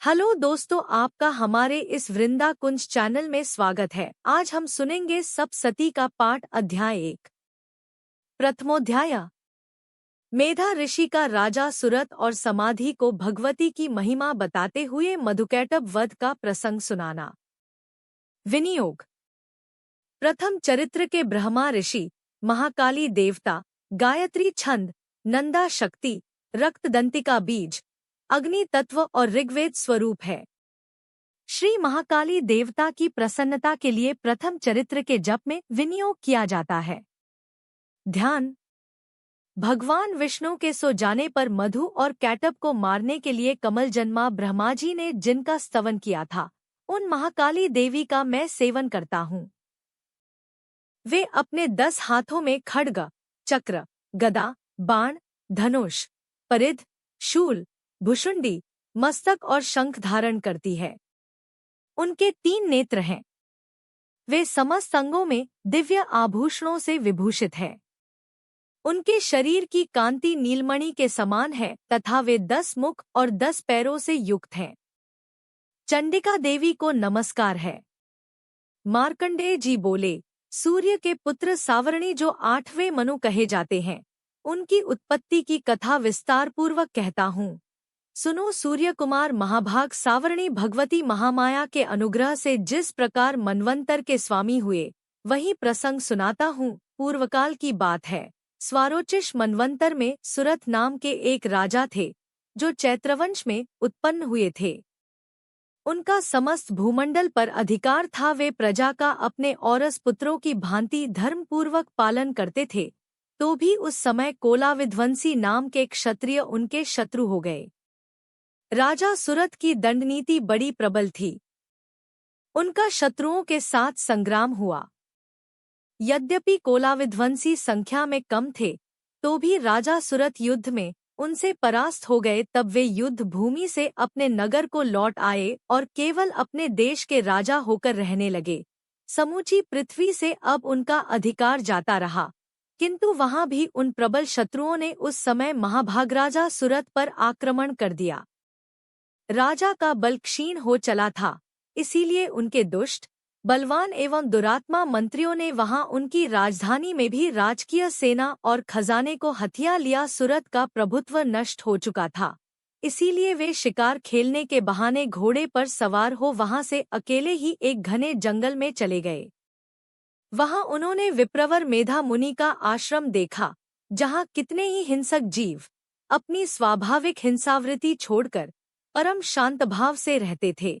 Hello दोस्तों, आपका हमारे इस वृंदा कुंज चैनल में स्वागत है। आज हम सुनेंगे सप्तसती का पाठ अध्याय 1। प्रथमोध्याय। मेधा ऋषि का राजा सुरत और समाधि को भगवती की महिमा बताते हुए मधुकैटभ वध का प्रसंग सुनाना। विनियोग। प्रथम चरित्र के ब्रह्मा ऋषि, महाकाली देवता, गायत्री छंद, नंदा शक्ति, रक्तदंतिका बीज, अग्नि तत्व और ऋग्वेद स्वरूप है। श्री महाकाली देवता की प्रसन्नता के लिए प्रथम चरित्र के जप में विनियोग किया जाता है। ध्यान। भगवान विष्णु के सो जाने पर मधु और कैटभ को मारने के लिए कमल जन्मा ब्रह्मा जी ने जिनका स्तवन किया था, उन महाकाली देवी का मैं सेवन करता हूँ। वे अपने 10 हाथों में खड्ग, चक्र, गदा, बाण, धनुष, परिध, शूल, भुशुंडी, मस्तक और शंख धारण करती है। उनके 3 नेत्र हैं। वे समस्त अंगों में दिव्य आभूषणों से विभूषित है। उनके शरीर की कांति नीलमणि के समान है तथा वे 10 मुख और 10 पैरों से युक्त हैं। चंडिका देवी को नमस्कार है। मार्कंडेय जी बोले, सूर्य के पुत्र सावरणी जो 8वें मनु कहे जाते हैं, उनकी उत्पत्ति की कथा विस्तार पूर्वक कहता हूँ। सुनो। सूर्य कुमार महाभाग सावरणी भगवती महामाया के अनुग्रह से जिस प्रकार मनवंतर के स्वामी हुए, वही प्रसंग सुनाता हूँ। पूर्वकाल की बात है। स्वारोचिष मनवंतर में सुरत नाम के एक राजा थे, जो चैत्रवंश में उत्पन्न हुए थे। उनका समस्त भूमंडल पर अधिकार था। वे प्रजा का अपने औरस पुत्रों की भांति धर्मपूर्वक पालन करते थे, तो भी उस समय कोलाविध्वंसी नाम के क्षत्रिय उनके शत्रु हो गए। राजा सुरत की दंडनीति बड़ी प्रबल थी। उनका शत्रुओं के साथ संग्राम हुआ। यद्यपि कोलाविध्वंसी संख्या में कम थे, तो भी राजा सुरत युद्ध में उनसे परास्त हो गए। तब वे युद्ध भूमि से अपने नगर को लौट आए और केवल अपने देश के राजा होकर रहने लगे। समूची पृथ्वी से अब उनका अधिकार जाता रहा, किंतु वहां भी उन प्रबल शत्रुओं ने उस समय महाभागराजा सुरत पर आक्रमण कर दिया। राजा का बल क्षीण हो चला था, इसीलिए उनके दुष्ट, बलवान एवं दुरात्मा मंत्रियों ने वहां उनकी राजधानी में भी राजकीय सेना और खजाने को हथिया लिया। सुरत का प्रभुत्व नष्ट हो चुका था, इसीलिए वे शिकार खेलने के बहाने घोड़े पर सवार हो वहां से अकेले ही एक घने जंगल में चले गए। वहां उन्होंने विप्रवर मेधा मुनि का आश्रम देखा, जहां कितने ही हिंसक जीव अपनी स्वाभाविक हिंसावृत्ति छोड़कर परम शांत भाव से रहते थे।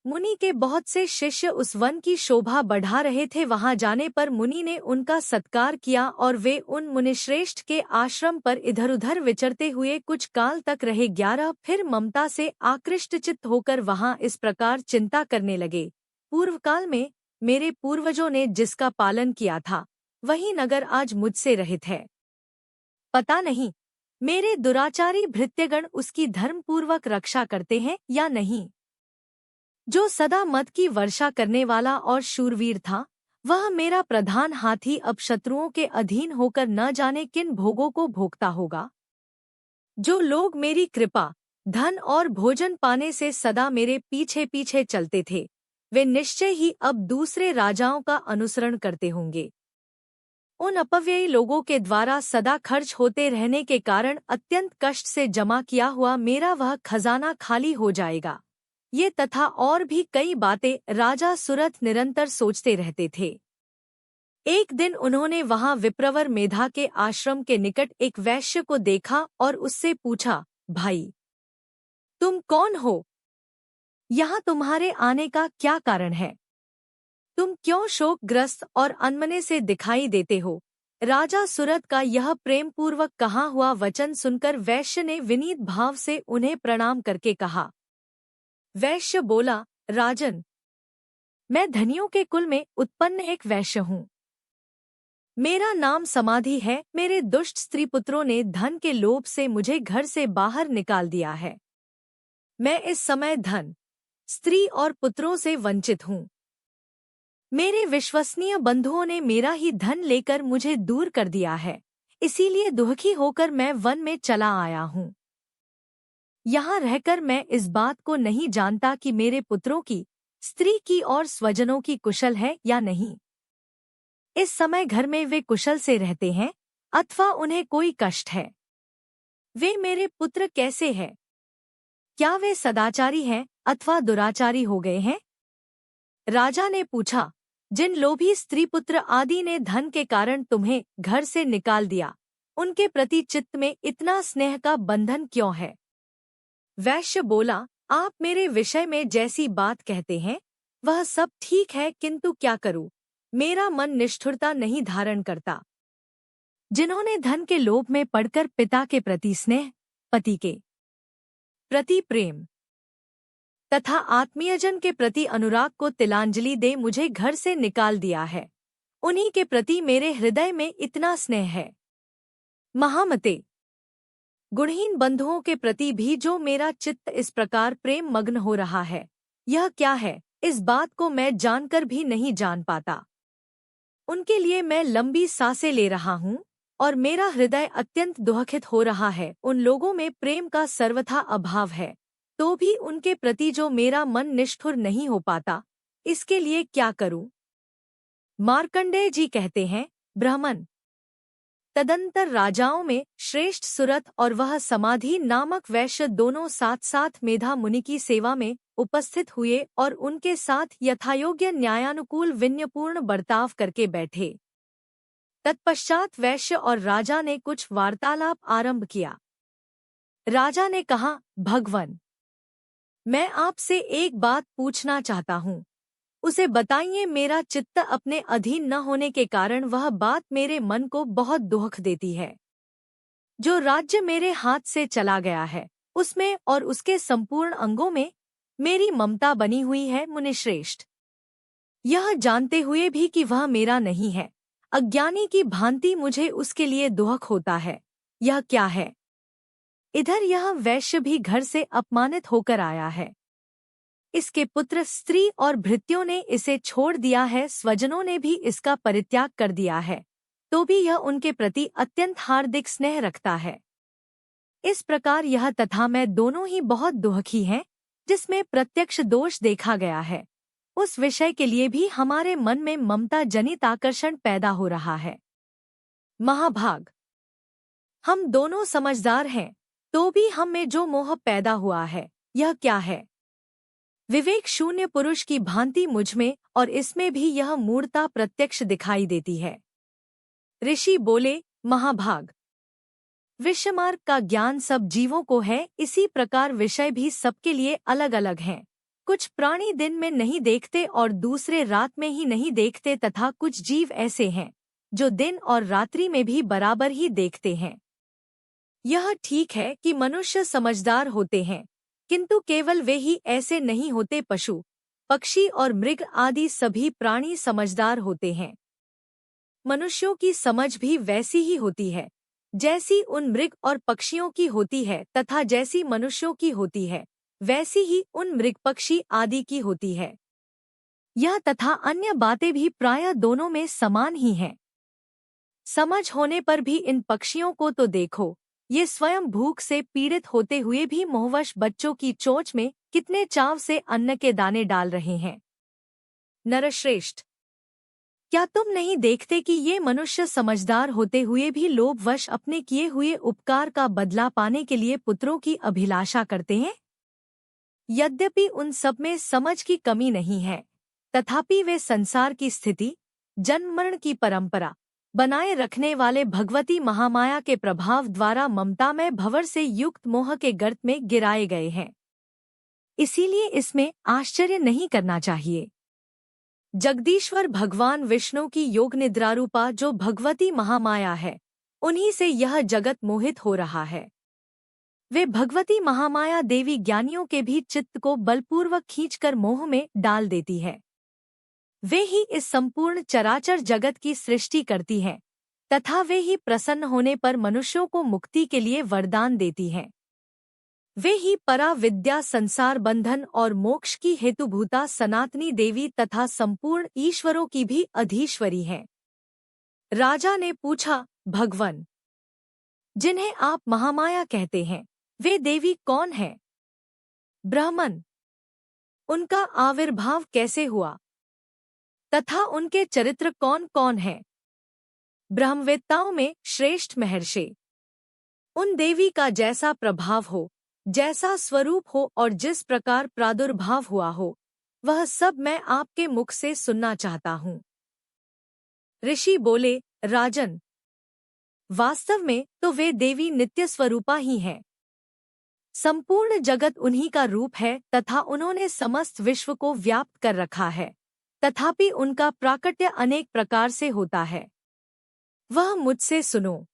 मुनि के बहुत से शिष्य उस वन की शोभा बढ़ा रहे थे। वहां जाने पर मुनि ने उनका सत्कार किया और वे उन मुनिश्रेष्ठ के आश्रम पर इधर-उधर विचरते हुए कुछ काल तक रहे। 11 फिर ममता से आकृष्टचित्त होकर वहां इस प्रकार चिंता करने लगे, पूर्व काल में मेरे पूर्वजों ने जिसका पालन किया था, वही नगर आज मुझसे रहित है। पता नहीं मेरे दुराचारी भृत्यगण उसकी धर्मपूर्वक रक्षा करते हैं या नहीं। जो सदा मद की वर्षा करने वाला और शूरवीर था, वह मेरा प्रधान हाथी अब शत्रुओं के अधीन होकर न जाने किन भोगों को भोगता होगा। जो लोग मेरी कृपा, धन और भोजन पाने से सदा मेरे पीछे पीछे चलते थे, वे निश्चय ही अब दूसरे राजाओं का अनुसरण करते होंगे। उन अपव्ययी लोगों के द्वारा सदा खर्च होते रहने के कारण अत्यंत कष्ट से जमा किया हुआ मेरा वह खजाना खाली हो जाएगा। ये तथा और भी कई बातें राजा सुरत निरंतर सोचते रहते थे। एक दिन उन्होंने वहां विप्रवर मेधा के आश्रम के निकट एक वैश्य को देखा और उससे पूछा, भाई, तुम कौन हो? यहाँ तुम्हारे आने का क्या कारण है? तुम क्यों शोकग्रस्त और अनमने से दिखाई देते हो? राजा सुरत का यह प्रेमपूर्वक कहा हुआ वचन सुनकर वैश्य ने विनीत भाव से उन्हें प्रणाम करके कहा। वैश्य बोला, राजन, मैं धनियों के कुल में उत्पन्न एक वैश्य हूँ। मेरा नाम समाधि है। मेरे दुष्ट स्त्री पुत्रों ने धन के लोभ से मुझे घर से बाहर निकाल दिया है। मैं इस समय धन, स्त्री और पुत्रों से वंचित हूँ। मेरे विश्वसनीय बंधुओं ने मेरा ही धन लेकर मुझे दूर कर दिया है, इसीलिए दुखी होकर मैं वन में चला आया हूँ। यहाँ रहकर मैं इस बात को नहीं जानता कि मेरे पुत्रों की, स्त्री की और स्वजनों की कुशल है या नहीं। इस समय घर में वे कुशल से रहते हैं अथवा उन्हें कोई कष्ट है। वे मेरे पुत्र कैसे हैं? क्या वे सदाचारी हैं अथवा दुराचारी हो गए हैं? राजा ने पूछा, जिन लोभी स्त्री पुत्र आदि ने धन के कारण तुम्हें घर से निकाल दिया, उनके प्रति चित्त में इतना स्नेह का बंधन क्यों है? वैश्य बोला, आप मेरे विषय में जैसी बात कहते हैं वह सब ठीक है, किंतु क्या करूं, मेरा मन निष्ठुरता नहीं धारण करता। जिन्होंने धन के लोभ में पड़कर पिता के प्रति स्नेह, पति के प्रति प्रेम तथा आत्मीयजन के प्रति अनुराग को तिलांजलि दे मुझे घर से निकाल दिया है, उन्हीं के प्रति मेरे हृदय में इतना स्नेह है। महामते, गुणहीन बंधुओं के प्रति भी जो मेरा चित्त इस प्रकार प्रेम मग्न हो रहा है, यह क्या है, इस बात को मैं जानकर भी नहीं जान पाता। उनके लिए मैं लंबी सांसें ले रहा हूँ और मेरा हृदय अत्यंत दुखित हो रहा है। उन लोगों में प्रेम का सर्वथा अभाव है, तो भी उनके प्रति जो मेरा मन निष्ठुर नहीं हो पाता, इसके लिए क्या करूं? मार्कंडेय जी कहते हैं, ब्राह्मण तदंतर राजाओं में श्रेष्ठ सुरथ और वह समाधि नामक वैश्य दोनों साथ साथ मेधा मुनि की सेवा में उपस्थित हुए और उनके साथ यथायोग्य न्यायानुकूल विनयपूर्ण बर्ताव करके बैठे। तत्पश्चात वैश्य और राजा ने कुछ वार्तालाप आरंभ किया। राजा ने कहा, भगवन, मैं आपसे एक बात पूछना चाहता हूँ, उसे बताइए। मेरा चित्त अपने अधीन न होने के कारण वह बात मेरे मन को बहुत दुख देती है। जो राज्य मेरे हाथ से चला गया है, उसमें और उसके संपूर्ण अंगों में मेरी ममता बनी हुई है। मुनिश्रेष्ठ, यह जानते हुए भी कि वह मेरा नहीं है, अज्ञानी की भांति मुझे उसके लिए दुख होता है। यह क्या है? इधर यह वैश्य भी घर से अपमानित होकर आया है। इसके पुत्र स्त्री और भृत्यों ने इसे छोड़ दिया है, स्वजनों ने भी इसका परित्याग कर दिया है, तो भी यह उनके प्रति अत्यंत हार्दिक स्नेह रखता है। इस प्रकार यह तथा मैं दोनों ही बहुत दुखी हैं, जिसमें प्रत्यक्ष दोष देखा गया है। उस विषय के लिए भी हमारे मन में ममता जनित आकर्षण पैदा हो रहा है। महाभाग, हम दोनों समझदार हैं, तो भी हम में जो मोह पैदा हुआ है, यह क्या है? विवेक शून्य पुरुष की भांति मुझमें और इसमें भी यह मूढ़ता प्रत्यक्ष दिखाई देती है। ऋषि बोले, महाभाग, विषयमार्ग का ज्ञान सब जीवों को है, इसी प्रकार विषय भी सबके लिए अलग अलग हैं। कुछ प्राणी दिन में नहीं देखते और दूसरे रात में ही नहीं देखते, तथा कुछ जीव ऐसे हैं जो दिन और रात्रि में भी बराबर ही देखते हैं। यह ठीक है कि मनुष्य समझदार होते हैं, किंतु केवल वे ही ऐसे नहीं होते। पशु, पक्षी और मृग आदि सभी प्राणी समझदार होते हैं। मनुष्यों की समझ भी वैसी ही होती है जैसी उन मृग और पक्षियों की होती है, तथा जैसी मनुष्यों की होती है वैसी ही उन मृग पक्षी आदि की होती है। यह तथा अन्य बातें भी प्रायः दोनों में समान ही हैं। समझ होने पर भी इन पक्षियों को तो देखो, ये स्वयं भूख से पीड़ित होते हुए भी मोहवश बच्चों की चोंच में कितने चाव से अन्न के दाने डाल रहे हैं। नरश्रेष्ठ, क्या तुम नहीं देखते कि ये मनुष्य समझदार होते हुए भी लोभवश अपने किए हुए उपकार का बदला पाने के लिए पुत्रों की अभिलाषा करते हैं? यद्यपि उन सब में समझ की कमी नहीं है, तथापि वे संसार की स्थिति, जन्म मरण की परंपरा बनाए रखने वाले भगवती महामाया के प्रभाव द्वारा ममतामय भंवर से युक्त मोह के गर्त में गिराए गए हैं। इसीलिए इसमें आश्चर्य नहीं करना चाहिए। जगदीश्वर भगवान विष्णु की योग निद्रारूपा जो भगवती महामाया है, उन्हीं से यह जगत मोहित हो रहा है। वे भगवती महामाया देवी ज्ञानियों के भी चित्त को बलपूर्वक खींचकर मोह में डाल देती है। वे ही इस संपूर्ण चराचर जगत की सृष्टि करती हैं, तथा वे ही प्रसन्न होने पर मनुष्यों को मुक्ति के लिए वरदान देती हैं। वे ही परा विद्या, संसार बंधन और मोक्ष की हेतुभूता सनातनी देवी तथा संपूर्ण ईश्वरों की भी अधीश्वरी हैं। राजा ने पूछा, भगवन, जिन्हें आप महामाया कहते हैं, वे देवी कौन है? ब्राह्मण। उनका आविर्भाव कैसे हुआ तथा उनके चरित्र कौन कौन है? ब्रह्मवेत्ताओं में श्रेष्ठ महर्षि। उन देवी का जैसा प्रभाव हो, जैसा स्वरूप हो और जिस प्रकार प्रादुर्भाव हुआ हो, वह सब मैं आपके मुख से सुनना चाहता हूँ। ऋषि बोले, राजन, वास्तव में तो वे देवी नित्य स्वरूपा ही हैं। संपूर्ण जगत उन्हीं का रूप है तथा उन्होंने समस्त विश्व को व्याप्त कर रखा है, तथापि उनका प्राकट्य अनेक प्रकार से होता है। वह मुझसे सुनो।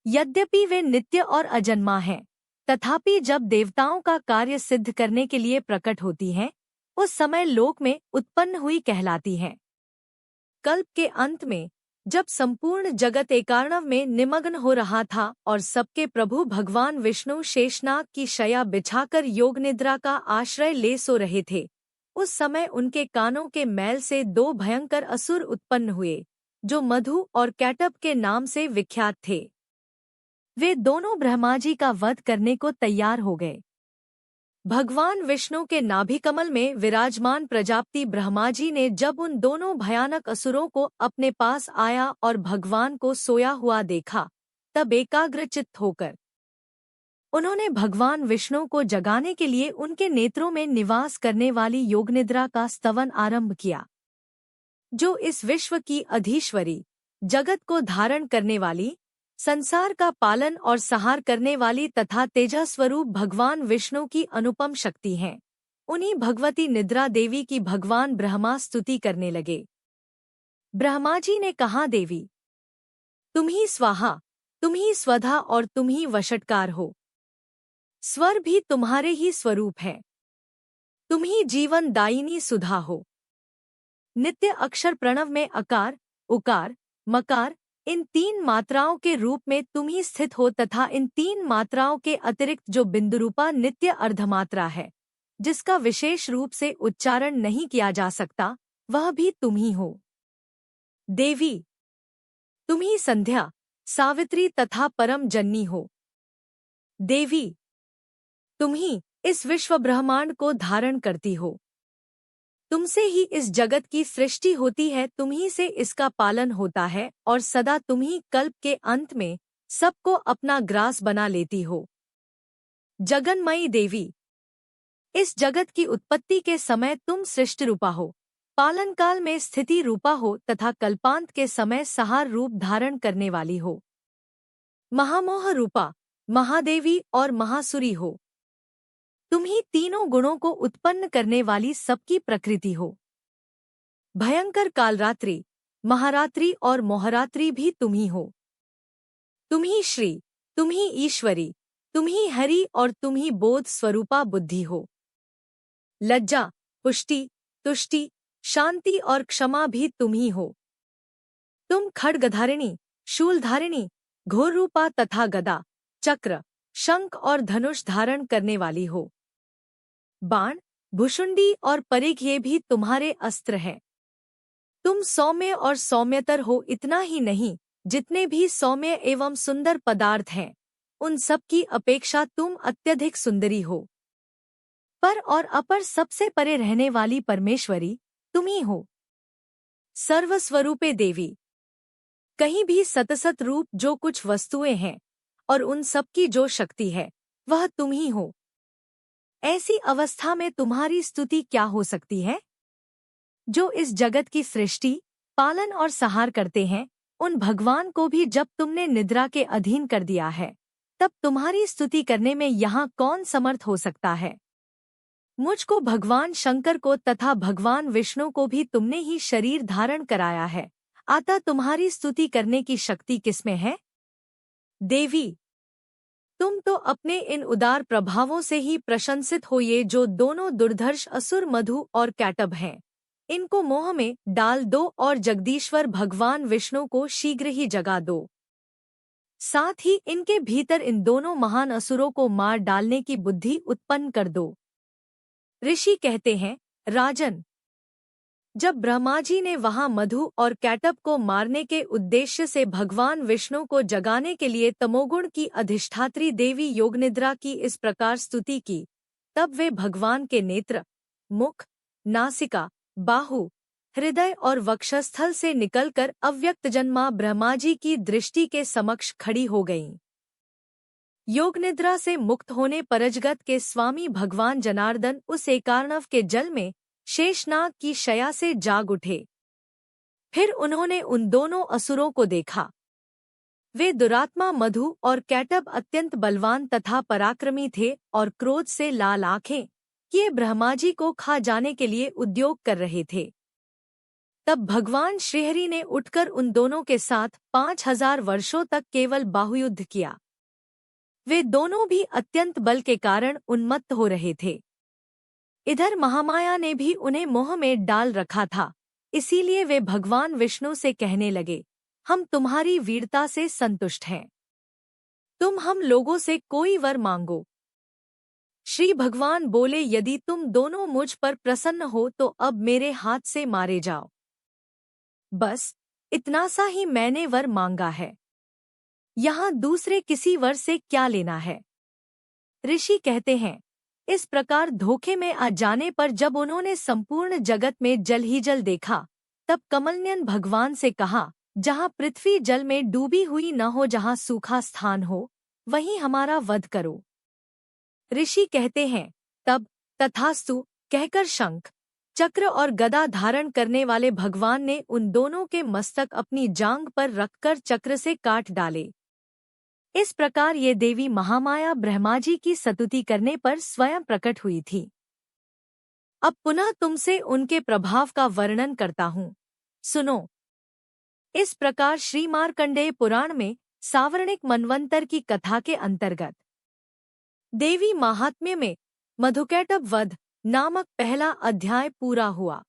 यद्यपि वे नित्य और अजन्मा हैं, तथापि जब देवताओं का कार्य सिद्ध करने के लिए प्रकट होती हैं, उस समय लोक में उत्पन्न हुई कहलाती हैं। कल्प के अंत में जब संपूर्ण जगत एकार्णव में निमग्न हो रहा था और सबके प्रभु भगवान विष्णु शेषनाग की शया बिछाकर योग निद्रा का आश्रय ले सो रहे थे, उस समय उनके कानों के मैल से दो भयंकर असुर उत्पन्न हुए, जो मधु और कैटभ के नाम से विख्यात थे। वे दोनों ब्रह्माजी का वध करने को तैयार हो गए। भगवान विष्णु के नाभिकमल में विराजमान प्रजापति ब्रह्माजी ने जब उन दोनों भयानक असुरों को अपने पास आया और भगवान को सोया हुआ देखा, तब एकाग्रचित्त होकर उन्होंने भगवान विष्णु को जगाने के लिए उनके नेत्रों में निवास करने वाली योगनिद्रा का स्तवन आरंभ किया। जो इस विश्व की अधीश्वरी, जगत को धारण करने वाली, संसार का पालन और सहार करने वाली तथा तेजस्वरूप भगवान विष्णु की अनुपम शक्ति हैं, उन्हीं भगवती निद्रा देवी की भगवान ब्रह्मा स्तुति करने लगे। ब्रह्माजी ने कहा, देवी, तुम ही स्वाहा, तुम ही स्वधा और तुम ही वषट्कार हो। स्वर भी तुम्हारे ही स्वरूप है। तुम ही जीवन दायिनी सुधा हो। नित्य अक्षर प्रणव में अकार, उकार, मकार, इन तीन मात्राओं के रूप में तुम ही स्थित हो तथा इन तीन मात्राओं के अतिरिक्त जो बिंदुरूपा नित्य अर्धमात्रा है, जिसका विशेष रूप से उच्चारण नहीं किया जा सकता, वह भी तुम ही हो। देवी, तुम ही संध्या, सावित्री तथा परम जननी हो। देवी, तुम ही इस विश्व ब्रह्मांड को धारण करती हो। तुमसे ही इस जगत की सृष्टि होती है, तुम ही से इसका पालन होता है और सदा तुम ही कल्प के अंत में सबको अपना ग्रास बना लेती हो। जगन्मयी देवी, इस जगत की उत्पत्ति के समय तुम सृष्टि रूपा हो, पालन काल में स्थिति रूपा हो तथा कल्पांत के समय सहार रूप धारण करने वाली हो। महामोह रूपा, महादेवी और महासुरी हो। तुम ही तीनों गुणों को उत्पन्न करने वाली सबकी प्रकृति हो। भयंकर कालरात्रि, महारात्रि और मोहरात्रि भी तुम ही हो। तुम ही श्री, तुम ही ईश्वरी, तुम ही हरि और तुम ही बोध स्वरूपा बुद्धि हो। लज्जा, पुष्टि, तुष्टि, शांति और क्षमा भी तुम ही हो। तुम खड्गधारिणी, शूलधारिणी, घोर रूपा तथा गदा, चक्र, शंख और धनुष धारण करने वाली हो। बाण, भुषुंडी और परिघ ये भी तुम्हारे अस्त्र हैं। तुम सौम्य और सौम्यतर हो, इतना ही नहीं, जितने भी सौम्य एवं सुंदर पदार्थ हैं, उन सब की अपेक्षा तुम अत्यधिक सुंदरी हो। पर और अपर सबसे परे रहने वाली परमेश्वरी तुम ही हो। सर्वस्वरूपे देवी, कहीं भी सतसत रूप जो कुछ वस्तुएं हैं और उन सब की जो शक्ति है, वह तुम ही हो। ऐसी अवस्था में तुम्हारी स्तुति क्या हो सकती है? जो इस जगत की सृष्टि, पालन और सहार करते हैं, उन भगवान को भी जब तुमने निद्रा के अधीन कर दिया है, तब तुम्हारी स्तुति करने में यहाँ कौन समर्थ हो सकता है? मुझको भगवान शंकर को तथा भगवान विष्णु को भी तुमने ही शरीर धारण कराया है, अतः तुम्हारी स्तुति करने की शक्ति किसमें है? देवी, तुम तो अपने इन उदार प्रभावों से ही प्रशंसित हो। ये जो दोनों दुर्धर्ष असुर मधु और कैटभ हैं, इनको मोह में डाल दो और जगदीश्वर भगवान विष्णु को शीघ्र ही जगा दो। साथ ही इनके भीतर इन दोनों महान असुरों को मार डालने की बुद्धि उत्पन्न कर दो। ऋषि कहते हैं, राजन, जब ब्रह्मा जी ने वहां मधु और कैटब को मारने के उद्देश्य से भगवान विष्णु को जगाने के लिए तमोगुण की अधिष्ठात्री देवी योगनिद्रा की इस प्रकार स्तुति की, तब वे भगवान के नेत्र, मुख, नासिका, बाहु, हृदय और वक्षस्थल से निकलकर अव्यक्त जन्मा ब्रह्मा जी की दृष्टि के समक्ष खड़ी हो गईं। योगनिद्रा से मुक्त होने परजगत के स्वामी भगवान जनार्दन उस एकार्णव के जल में शेषनाग की शया से जाग उठे। फिर उन्होंने उन दोनों असुरों को देखा। वे दुरात्मा मधु और कैटब अत्यंत बलवान तथा पराक्रमी थे और क्रोध से लाल आंखें किए ब्रह्मा जी को खा जाने के लिए उद्योग कर रहे थे। तब भगवान श्रीहरि ने उठकर उन दोनों के साथ 5000 वर्षों तक केवल बाहुयुद्ध किया। वे दोनों भी अत्यंत बल के कारण उन्मत्त हो रहे थे। इधर महामाया ने भी उन्हें मोह में डाल रखा था, इसीलिए वे भगवान विष्णु से कहने लगे, हम तुम्हारी वीरता से संतुष्ट हैं। तुम हम लोगों से कोई वर मांगो। श्री भगवान बोले, यदि तुम दोनों मुझ पर प्रसन्न हो तो अब मेरे हाथ से मारे जाओ। बस इतना सा ही मैंने वर मांगा है, यहाँ दूसरे किसी वर से क्या लेना है। ऋषि कहते हैं, इस प्रकार धोखे में आ जाने पर जब उन्होंने संपूर्ण जगत में जल ही जल देखा, तब कमलनयन भगवान से कहा, जहाँ पृथ्वी जल में डूबी हुई न हो, जहाँ सूखा स्थान हो, वहीं हमारा वध करो। ऋषि कहते हैं, तब तथास्तु कहकर शंख, चक्र और गदा धारण करने वाले भगवान ने उन दोनों के मस्तक अपनी जांघ पर रखकर चक्र से काट डाले। इस प्रकार ये देवी महामाया ब्रह्मा जी की स्तुति करने पर स्वयं प्रकट हुई थी। अब पुनः तुमसे उनके प्रभाव का वर्णन करता हूँ, सुनो। इस प्रकार श्री मार्कंडेय पुराण में सावर्णिक मनवंतर की कथा के अंतर्गत देवी महात्म्य में मधुकैटभ वध नामक पहला अध्याय पूरा हुआ।